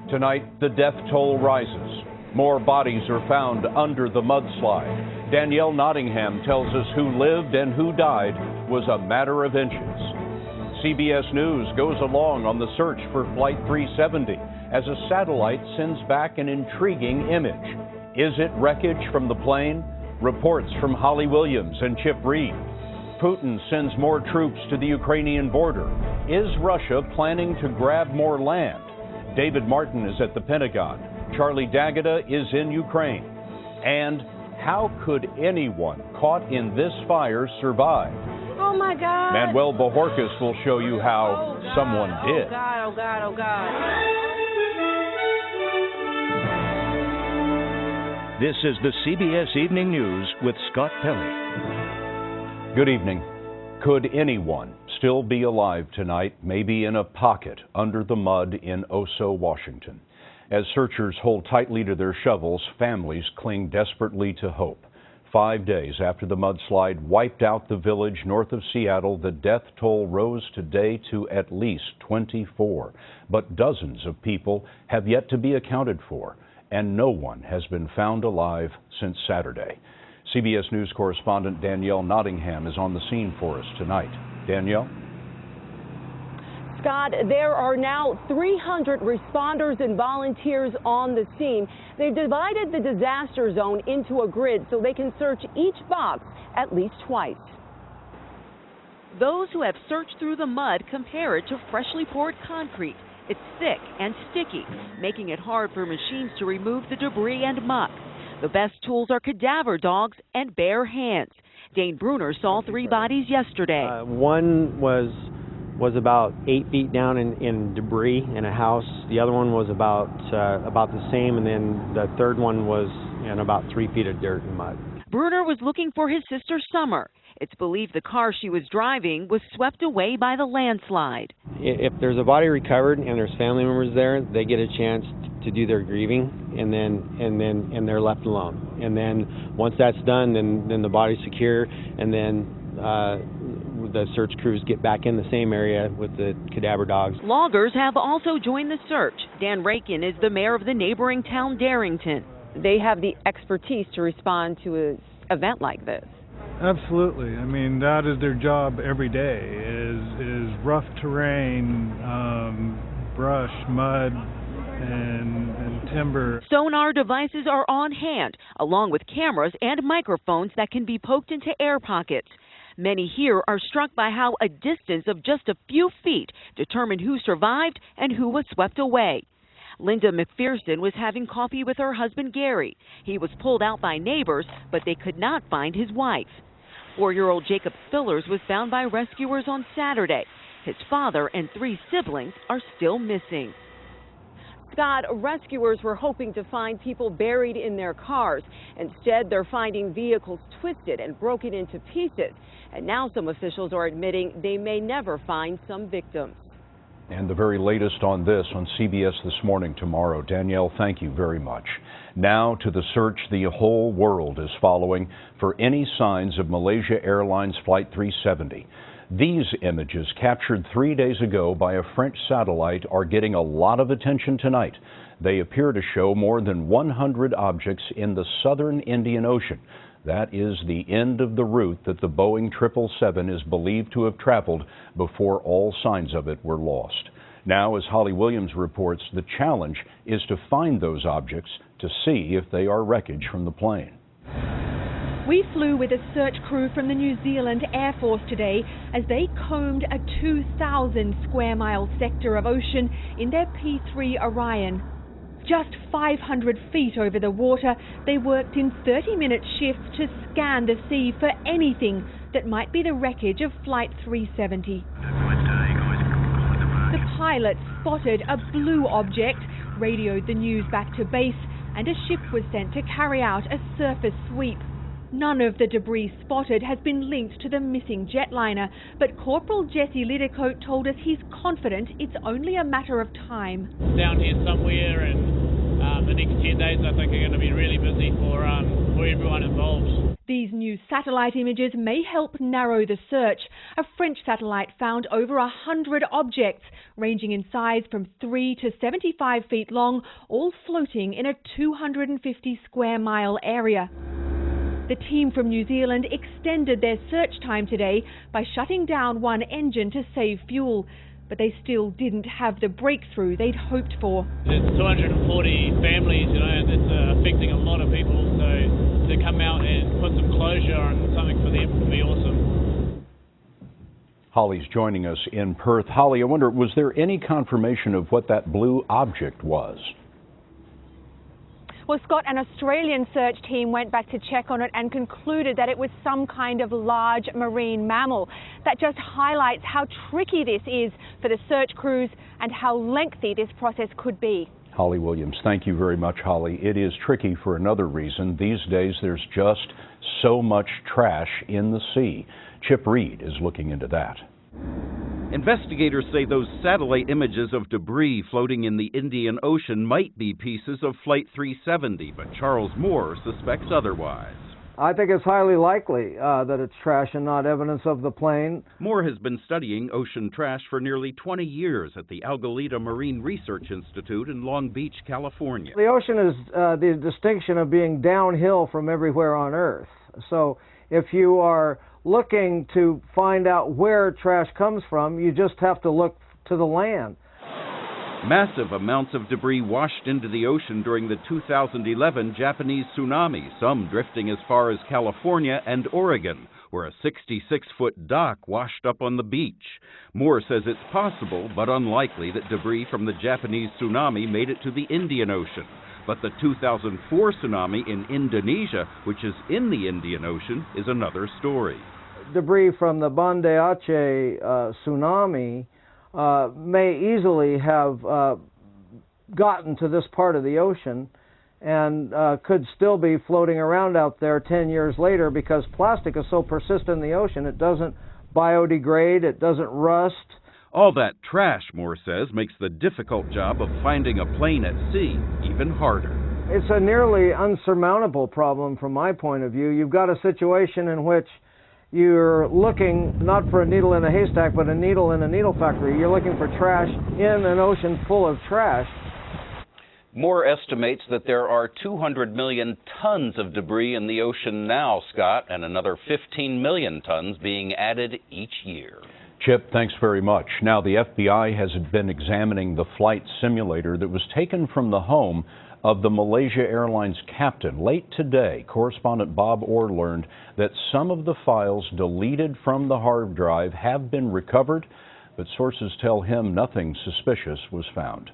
Tonight, the death toll rises. More bodies are found under the mudslide. Danielle Nottingham tells us who lived and who died was a matter of inches. CBS News goes along on the search for Flight 370 as a satellite sends back an intriguing image. Is it wreckage from the plane? Reports from Holly Williams and Chip Reed. Putin sends more troops to the Ukrainian border. Is Russia planning to grab more land? David Martin is at the Pentagon. Charlie D'Agata is in Ukraine. And how could anyone caught in this fire survive? Oh, my God. Manuel Bojorquez will show you how someone did. Oh, God, oh, God, oh, God. This is the CBS Evening News with Scott Pelley. Good evening. Could anyone still be alive tonight, maybe in a pocket under the mud in Oso, Washington? As searchers hold tightly to their shovels, families cling desperately to hope. 5 days after the mudslide wiped out the village north of Seattle, the death toll rose today to at least 24. But dozens of people have yet to be accounted for, and no one has been found alive since Saturday. CBS News correspondent Danielle Nottingham is on the scene for us tonight. Danielle? Scott, there are now 300 responders and volunteers on the scene. They've divided the disaster zone into a grid so they can search each box at least twice. Those who have searched through the mud compare it to freshly poured concrete. It's thick and sticky, making it hard for machines to remove the debris and muck. The best tools are cadaver dogs and bare hands. Dane Bruner saw 3 bodies yesterday. One was about 8 feet down in debris in a house. The other one was about the same, and then the third one was in about 3 feet of dirt and mud. Bruner was looking for his sister Summer. It's believed the car she was driving was swept away by the landslide. If there's a body recovered and there's family members there, they get a chance to do their grieving, and then they're left alone. And then once that's done, then the body's secure, and then the search crews get back in the same area with the cadaver dogs. Loggers have also joined the search. Dan Rakin is the mayor of the neighboring town Darrington. They have the expertise to respond to an event like this. Absolutely. I mean, that is their job every day, is rough terrain, brush, mud, and timber. Sonar devices are on hand, along with cameras and microphones that can be poked into air pockets. Many here are struck by how a distance of just a few feet determined who survived and who was swept away. Linda McPherson was having coffee with her husband Gary. He was pulled out by neighbors, but they could not find his wife. 4-year-old Jacob Spillers was found by rescuers on Saturday. His father and 3 siblings are still missing. Scott, rescuers were hoping to find people buried in their cars. Instead, they're finding vehicles twisted and broken into pieces. And now some officials are admitting they may never find some victims. And the very latest on this on CBS This Morning tomorrow. Danielle, thank you very much. Now to the search the whole world is following for any signs of Malaysia Airlines Flight 370. These images, captured 3 days ago by a French satellite, are getting a lot of attention tonight. They appear to show more than 100 objects in the southern Indian Ocean. That is the end of the route that the Boeing 777 is believed to have traveled before all signs of it were lost. Now, as Holly Williams reports, the challenge is to find those objects to see if they are wreckage from the plane. We flew with a search crew from the New Zealand Air Force today as they combed a 2,000 square mile sector of ocean in their P-3 Orion. Just 500 feet over the water, they worked in 30-minute shifts to scan the sea for anything that might be the wreckage of Flight 370. The pilot spotted a blue object, radioed the news back to base, and a ship was sent to carry out a surface sweep. None of the debris spotted has been linked to the missing jetliner, but Corporal Jesse Lidicote told us he's confident it's only a matter of time. Down here somewhere, and the next 10 days I think are going to be really busy for everyone involved. These new satellite images may help narrow the search. A French satellite found over 100 objects, ranging in size from 3 to 75 feet long, all floating in a 250 square mile area. The team from New Zealand extended their search time today by shutting down one engine to save fuel. But they still didn't have the breakthrough they'd hoped for. There's 240 families, and it's affecting a lot of people, so to come out and put some closure on something for them would be awesome. Holly's joining us in Perth. Holly, I wonder, was there any confirmation of what that blue object was? Well, Scott, an Australian search team went back to check on it and concluded that it was some kind of large marine mammal. That just highlights how tricky this is for the search crews and how lengthy this process could be. Holly Williams, thank you very much, Holly. It is tricky for another reason. These days, there's just so much trash in the sea. Chip Reed is looking into that. Investigators say those satellite images of debris floating in the Indian Ocean might be pieces of Flight 370, but Charles Moore suspects otherwise. I think it's highly likely that it's trash and not evidence of the plane. Moore has been studying ocean trash for nearly 20 years at the Algalita Marine Research Institute in Long Beach, California. The ocean is the distinction of being downhill from everywhere on Earth. So if you are looking to find out where trash comes from, you just have to look to the land. Massive amounts of debris washed into the ocean during the 2011 Japanese tsunami, some drifting as far as California and Oregon, where a 66-foot dock washed up on the beach. Moore says it's possible, but unlikely, that debris from the Japanese tsunami made it to the Indian Ocean. But the 2004 tsunami in Indonesia, which is in the Indian Ocean, is another story. Debris from the Banda Aceh tsunami may easily have gotten to this part of the ocean and could still be floating around out there 10 years later, because plastic is so persistent in the ocean. It doesn't biodegrade, it doesn't rust. All that trash, Moore says, makes the difficult job of finding a plane at sea even harder. It's a nearly unsurmountable problem from my point of view. You've got a situation in which you're looking not for a needle in a haystack, but a needle in a needle factory. You're looking for trash in an ocean full of trash. Moore estimates that there are 200 million tons of debris in the ocean now, Scott, and another 15 million tons being added each year. Chip, thanks very much. Now, the FBI has been examining the flight simulator that was taken from the home of the Malaysia Airlines captain. Late today, correspondent Bob Orr learned that some of the files deleted from the hard drive have been recovered, but sources tell him nothing suspicious was found.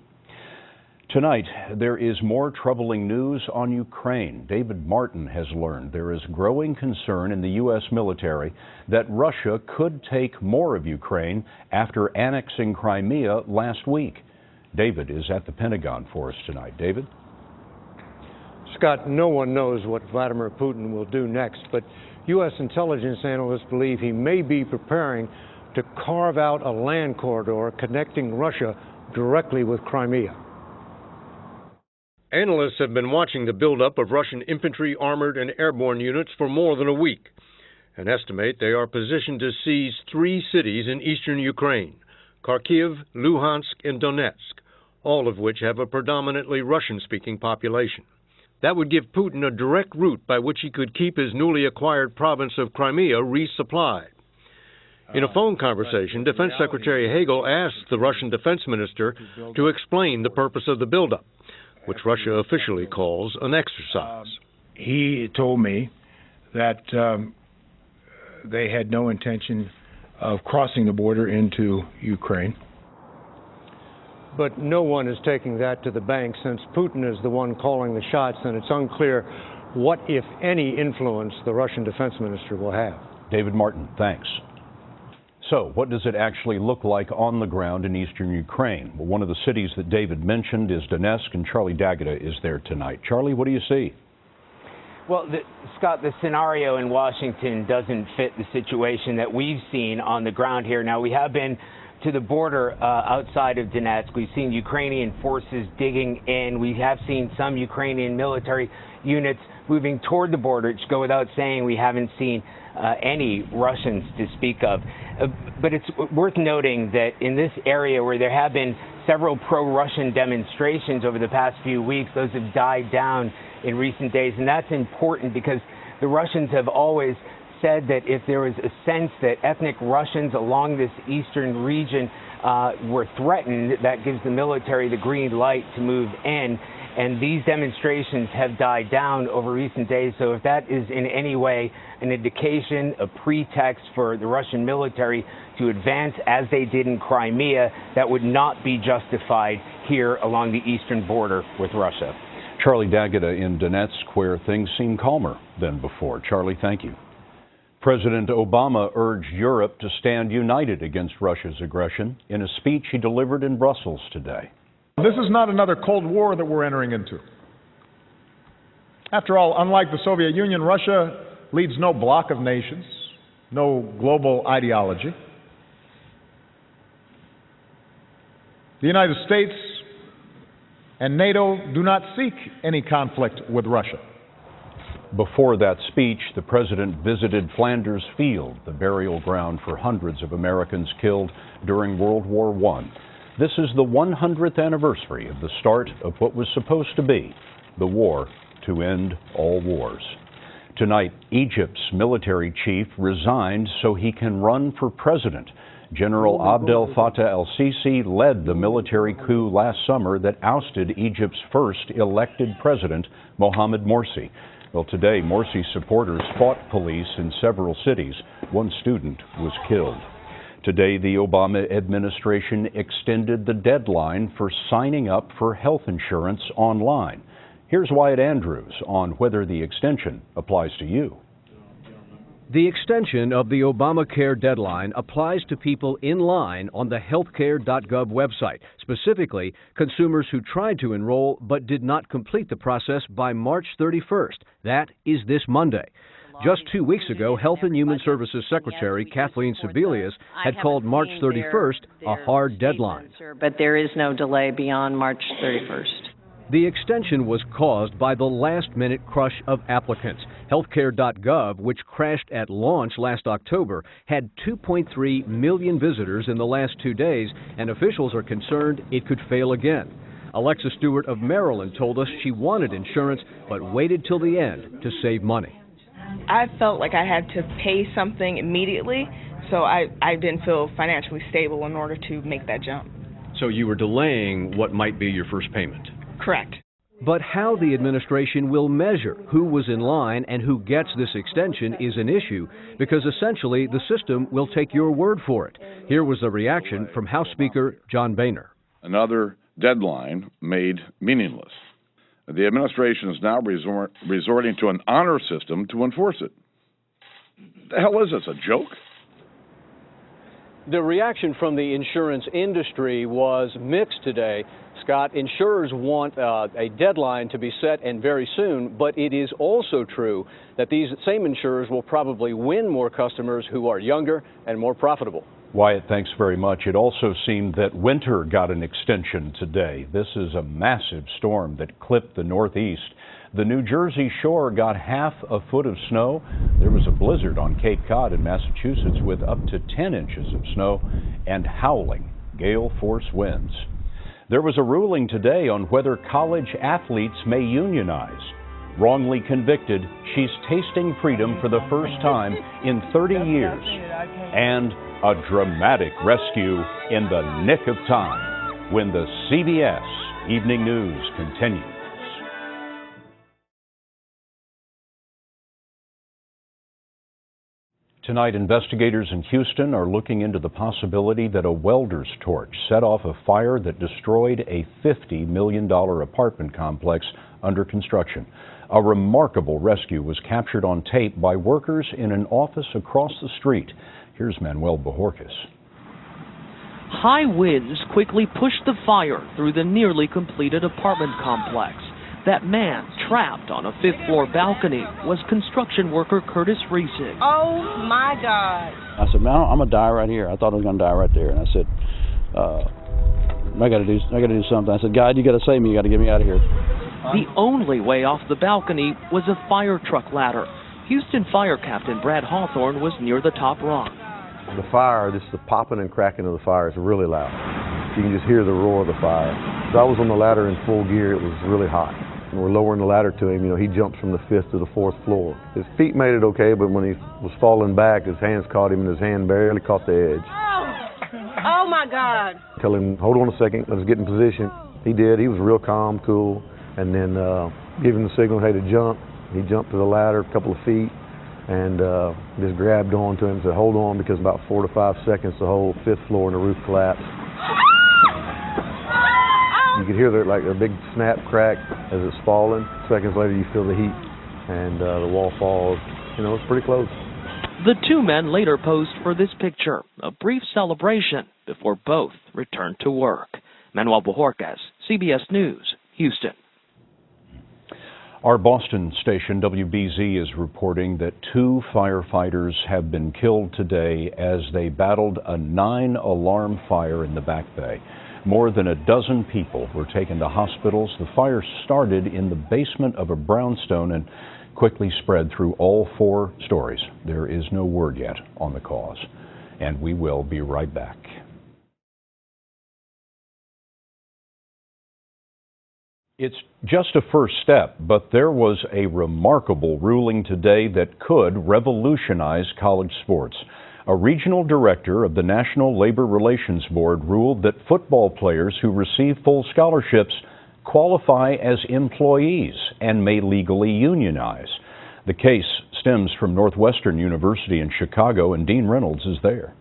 Tonight, there is more troubling news on Ukraine. David Martin has learned there is growing concern in the U.S. military that Russia could take more of Ukraine after annexing Crimea last week. David is at the Pentagon for us tonight. David? Scott, no one knows what Vladimir Putin will do next, but U.S. intelligence analysts believe he may be preparing to carve out a land corridor connecting Russia directly with Crimea. Analysts have been watching the buildup of Russian infantry, armored, and airborne units for more than a week and estimate they are positioned to seize 3 cities in eastern Ukraine: Kharkiv, Luhansk, and Donetsk, all of which have a predominantly Russian-speaking population. That would give Putin a direct route by which he could keep his newly acquired province of Crimea resupplied. In a phone conversation, Defense Secretary Hagel asked the Russian defense minister to explain the purpose of the buildup, which Russia officially calls an exercise. He told me that they had no intention of crossing the border into Ukraine. But no one is taking that to the bank. Since Putin is the one calling the shots, and it's unclear what, if any, influence the Russian defense minister will have. David Martin, thanks. So, what does it actually look like on the ground in eastern Ukraine? Well, one of the cities that David mentioned is Donetsk, and Charlie D'Agata is there tonight. Charlie, what do you see? Well, Scott, the scenario in Washington doesn't fit the situation that we've seen on the ground here. Now, we have been to the border outside of Donetsk. We've seen Ukrainian forces digging in. We have seen some Ukrainian military units moving toward the border. It should go without saying we haven't seen any Russians to speak of. But it's worth noting that in this area where there have been several pro-Russian demonstrations over the past few weeks, those have died down in recent days. And that's important because the Russians have always said that if there was a sense that ethnic Russians along this eastern region were threatened, that gives the military the green light to move in. And these demonstrations have died down over recent days. So if that is in any way an indication, a pretext for the Russian military to advance as they did in Crimea, that would not be justified here along the eastern border with Russia. Charlie D'Agata in Donetsk, where things seem calmer than before. Charlie, thank you. President Obama urged Europe to stand united against Russia's aggression in a speech he delivered in Brussels today. This is not another Cold War that we're entering into. After all, unlike the Soviet Union, Russia leads no bloc of nations, no global ideology. The United States and NATO do not seek any conflict with Russia. Before that speech, the president visited Flanders Field, the burial ground for hundreds of Americans killed during World War I. This is the 100th anniversary of the start of what was supposed to be the war to end all wars. Tonight, Egypt's military chief resigned so he can run for president. General Abdel Fattah el-Sisi led the military coup last summer that ousted Egypt's first elected president, Mohamed Morsi. Well, today, Morsi's supporters fought police in several cities. One student was killed. Today, the Obama administration extended the deadline for signing up for health insurance online. Here's Wyatt Andrews on whether the extension applies to you. The extension of the Obamacare deadline applies to people in line on the healthcare.gov website, specifically consumers who tried to enroll but did not complete the process by March 31st. That is this Monday. Just 2 weeks ago, Health and Human Services Secretary Kathleen Sebelius had called March 31st a hard deadline. But there is no delay beyond March 31st. The extension was caused by the last-minute crush of applicants. Healthcare.gov, which crashed at launch last October, had 2.3 million visitors in the last 2 days, and officials are concerned it could fail again. Alexa Stewart of Maryland told us she wanted insurance, but waited till the end to save money. I felt like I had to pay something immediately, so I didn't feel financially stable in order to make that jump. So you were delaying what might be your first payment? Correct. But how the administration will measure who was in line and who gets this extension is an issue, because essentially the system will take your word for it. Here was the reaction from House Speaker John Boehner. Another deadline made meaningless. The administration is now resorting to an honor system to enforce it. The hell is this, a joke? The reaction from the insurance industry was mixed today. Scott, insurers want a deadline to be set and very soon, but it is also true that these same insurers will probably win more customers who are younger and more profitable. Wyatt, thanks very much. It also seemed that winter got an extension today. This is a massive storm that clipped the Northeast. The New Jersey shore got half a foot of snow. There was a blizzard on Cape Cod in Massachusetts with up to 10 inches of snow and howling gale force winds. There was a ruling today on whether college athletes may unionize. Wrongly convicted, she's tasting freedom for the first time in 30 years. And a dramatic rescue in the nick of time when the CBS Evening News continues. Tonight, investigators in Houston are looking into the possibility that a welder's torch set off a fire that destroyed a $50 million apartment complex under construction. A remarkable rescue was captured on tape by workers in an office across the street. Here's Manuel Bojorquez. High winds quickly pushed the fire through the nearly completed apartment complex. That man trapped on a fifth-floor balcony was construction worker Curtis Reesig. Oh, my God. I said, man, I'm going to die right here. I thought I was going to die right there. And I said, I got to do something. I said, God, you got to save me. You got to get me out of here. The only way off the balcony was a fire truck ladder. Houston Fire Captain Brad Hawthorne was near the top rung. The fire, just the popping and cracking of the fire is really loud. You can just hear the roar of the fire. So I was on the ladder in full gear. It was really hot. And we're lowering the ladder to him. You know, he jumped from the 5th to the 4th floor. His feet made it okay, but when he was falling back, his hands caught him, and his hand barely caught the edge. Oh, my God. Tell him, hold on a second, let's get in position. He did. He was real calm, cool, and then give him the signal, hey, to jump. He jumped to the ladder a couple of feet and just grabbed onto him, said, hold on, because about 4 to 5 seconds, the whole 5th floor and the roof collapsed. You could hear like a big snap crack as it's falling. Seconds later, you feel the heat, and the wall falls. You know, it's pretty close. The two men later posed for this picture, a brief celebration before both returned to work. Manuel Bojorquez, CBS News, Houston. Our Boston station, WBZ, is reporting that 2 firefighters have been killed today as they battled a 9-alarm fire in the Back Bay. More than a dozen people were taken to hospitals. The fire started in the basement of a brownstone and quickly spread through all 4 stories. There is no word yet on the cause. And we will be right back. It's just a first step, but there was a remarkable ruling today that could revolutionize college sports. A regional director of the National Labor Relations Board ruled that football players who receive full scholarships qualify as employees and may legally unionize. The case stems from Northwestern University in Chicago, and Dean Reynolds is there.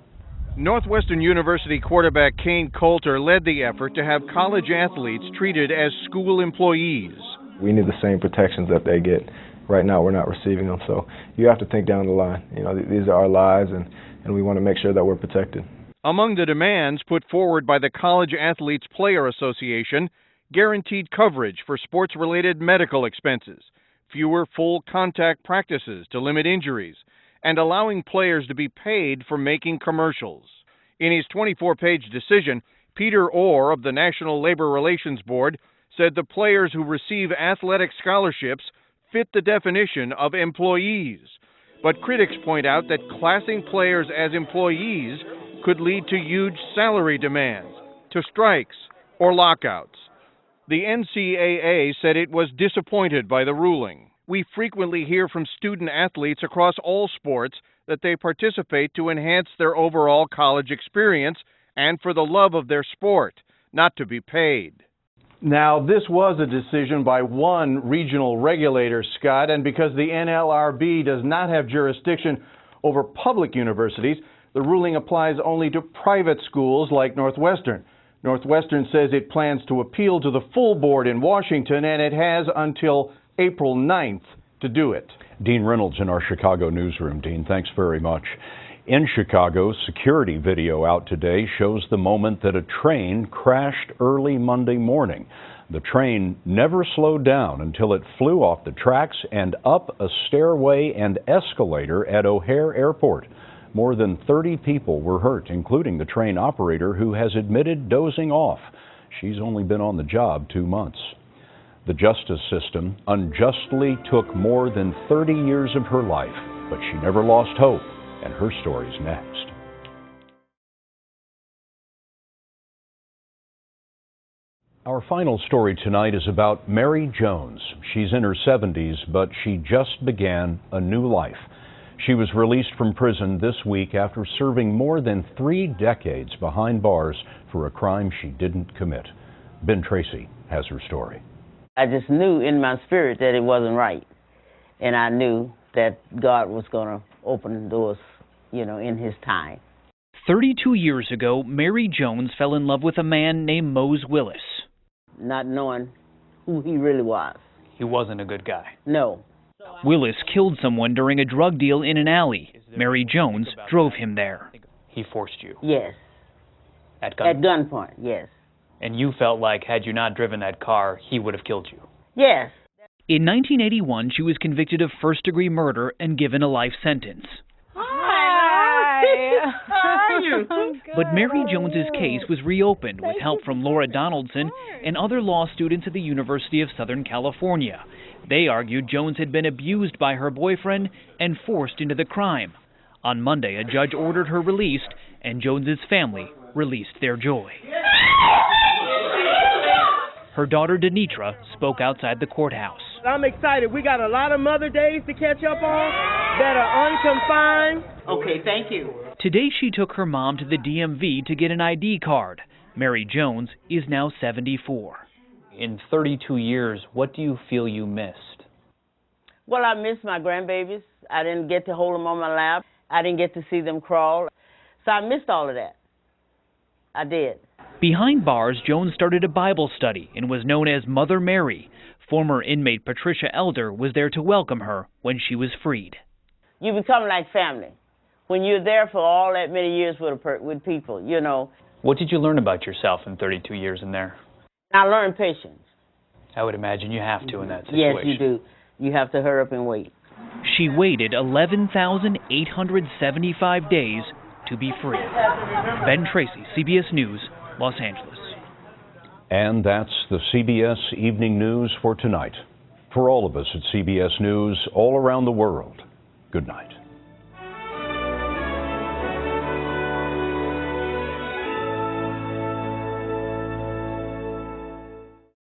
Northwestern University quarterback Kane Coulter led the effort to have college athletes treated as school employees. We need the same protections that they get. Right now, we're not receiving them, so you have to think down the line. You know, these are our lives, and we want to make sure that we're protected. Among the demands put forward by the College Athletes Player Association, guaranteed coverage for sports-related medical expenses, fewer full contact practices to limit injuries, and allowing players to be paid for making commercials. In his 24-page decision, Peter Orr of the National Labor Relations Board said the players who receive athletic scholarships fit the definition of employees. But critics point out that classing players as employees could lead to huge salary demands, to strikes, or lockouts. The NCAA said it was disappointed by the ruling. We frequently hear from student athletes across all sports that they participate to enhance their overall college experience and for the love of their sport, not to be paid. Now, this was a decision by one regional regulator, Scott, and because the NLRB does not have jurisdiction over public universities, the ruling applies only to private schools like Northwestern. Northwestern says it plans to appeal to the full board in Washington, and it has until April 9th to do it. Dean Reynolds in our Chicago newsroom. Dean, thanks very much. In Chicago, security video out today shows the moment that a train crashed early Monday morning. The train never slowed down until it flew off the tracks and up a stairway and escalator at O'Hare Airport. More than 30 people were hurt, including the train operator who has admitted dozing off. She's only been on the job 2 months. The justice system unjustly took more than 30 years of her life, but she never lost hope, and her story's next. Our final story tonight is about Mary Jones. She's in her 70s, but she just began a new life. She was released from prison this week after serving more than 3 decades behind bars for a crime she didn't commit. Ben Tracy has her story. I just knew in my spirit that it wasn't right. And I knew that God was going to open doors, in His time. 32 years ago, Mary Jones fell in love with a man named Mose Willis. Not knowing who he really was. He wasn't a good guy. No. Willis killed someone during a drug deal in an alley. Mary Jones drove him there. He forced you? Yes. At gunpoint? At gunpoint, yes. And you felt like had you not driven that car, he would have killed you? Yes. In 1981, she was convicted of first-degree murder and given a life sentence. Hi. How are you? But Mary Jones's case was reopened with help from Laura Donaldson and other law students at the University of Southern California. They argued Jones had been abused by her boyfriend and forced into the crime. On Monday, a judge ordered her released, and Jones's family released their joy. Her daughter, Denitra, spoke outside the courthouse. I'm excited. We got a lot of Mother Days to catch up on that are unconfined. Okay, thank you. Today, she took her mom to the DMV to get an ID card. Mary Jones is now 74. In 32 years, what do you feel you missed? Well, I miss my grandbabies. I didn't get to hold them on my lap. I didn't get to see them crawl. So I missed all of that. I did. Behind bars, Jones started a Bible study and was known as Mother Mary. Former inmate Patricia Elder was there to welcome her when she was freed. You become like family when you're there for all that many years with people, you know. What did you learn about yourself in 32 years in there? I learned patience. I would imagine you have to in that situation. Yes, you do. You have to hurry up and wait. She waited 11,875 days to be free. Ben Tracy, CBS News, Los Angeles. And that's the CBS Evening News for tonight. For all of us at CBS News all around the world, good night.